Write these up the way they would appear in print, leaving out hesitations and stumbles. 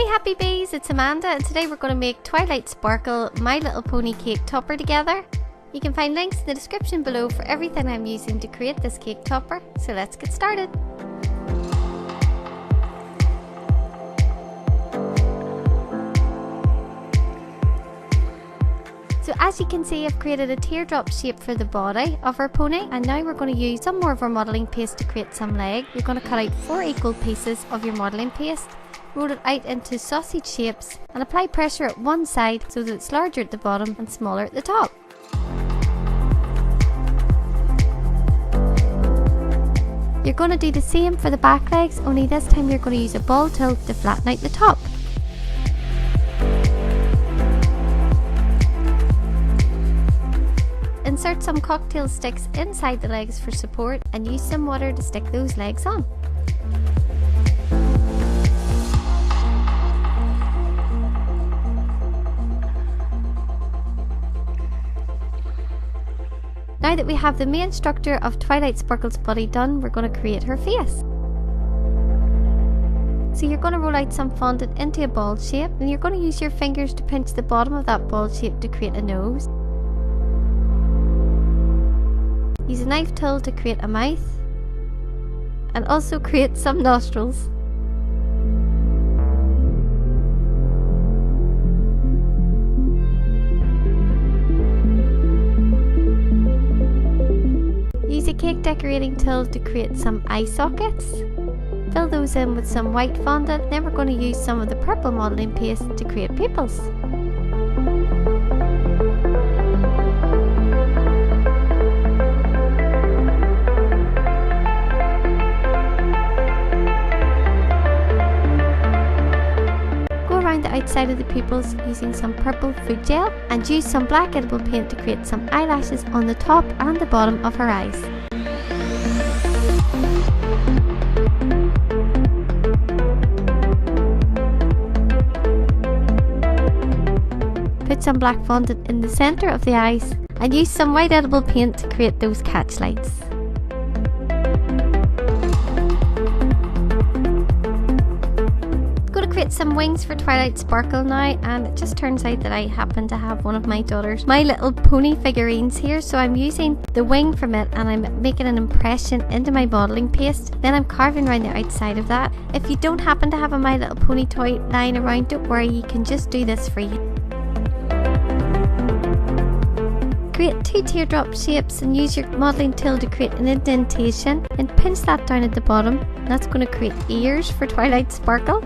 Happy Bees, it's Amanda and today we're going to make Twilight Sparkle My Little Pony cake topper together. You can find links in the description below for everything I'm using to create this cake topper, so let's get started. So as you can see, I've created a teardrop shape for the body of our pony, and now we're going to use some more of our modelling paste to create some leg. You're going to cut out 4 equal pieces of your modelling paste, roll it out into sausage shapes and apply pressure at one side so that it's larger at the bottom and smaller at the top. You're going to do the same for the back legs, only this time you're going to use a ball tilt to flatten out the top. Insert some cocktail sticks inside the legs for support and use some water to stick those legs on. Now that we have the main structure of Twilight Sparkle's body done, we're going to create her face. So you're going to roll out some fondant into a ball shape, and you're going to use your fingers to pinch the bottom of that ball shape to create a nose. Use a knife tool to create a mouth, and also create some nostrils. Use a cake decorating tool to create some eye sockets. Fill those in with some white fondant, then we're going to use some of the purple modelling paste to create pupils. The outside of the pupils using some purple food gel, and use some black edible paint to create some eyelashes on the top and the bottom of her eyes. Put some black fondant in the centre of the eyes and use some white edible paint to create those catch lights. Create some wings for Twilight Sparkle now, and it just turns out that I happen to have one of my daughter's My Little Pony figurines here, so I'm using the wing from it and I'm making an impression into my modelling paste. Then I'm carving around the outside of that. If you don't happen to have a My Little Pony toy lying around, don't worry, you can just do this free. Create 2 teardrop shapes and use your modelling tool to create an indentation, and pinch that down at the bottom. That's going to create ears for Twilight Sparkle.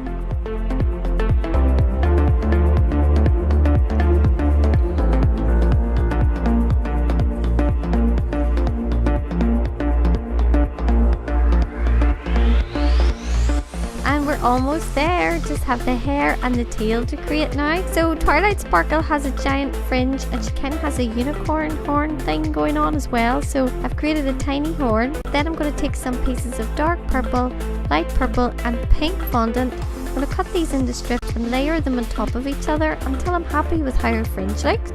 Almost there, just have the hair and the tail to create now. So Twilight Sparkle has a giant fringe and she kind of has a unicorn horn thing going on as well, so I've created a tiny horn. Then I'm going to take some pieces of dark purple, light purple and pink fondant. I'm going to cut these into strips and layer them on top of each other until I'm happy with how her fringe looks.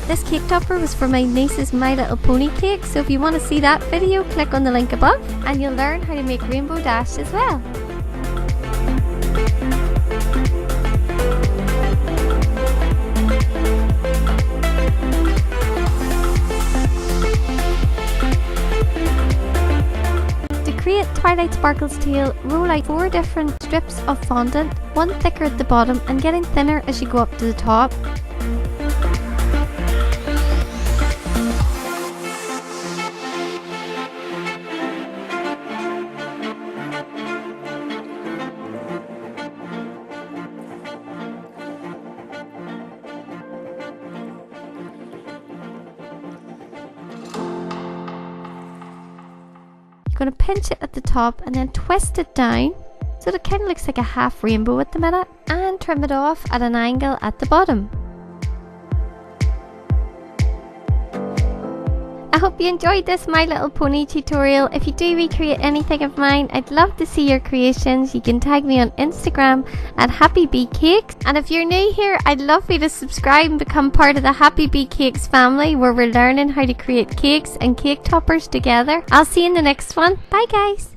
This cake topper was for my niece's My Little Pony cake, so if you want to see that video, click on the link above and you'll learn how to make Rainbow Dash as well. To create Twilight Sparkle's tail, roll out 4 different strips of fondant, one thicker at the bottom and getting thinner as you go up to the top. Going to pinch it at the top and then twist it down so that it kind of looks like a half rainbow at the minute, and trim it off at an angle at the bottom. A hope you enjoyed this My Little Pony tutorial. If you do recreate anything of mine, I'd love to see your creations. You can tag me on Instagram at Happy Bee Cakes. And if you're new here, I'd love for you to subscribe and become part of the Happy Bee Cakes family, where we're learning how to create cakes and cake toppers together. I'll see you in the next one. Bye guys.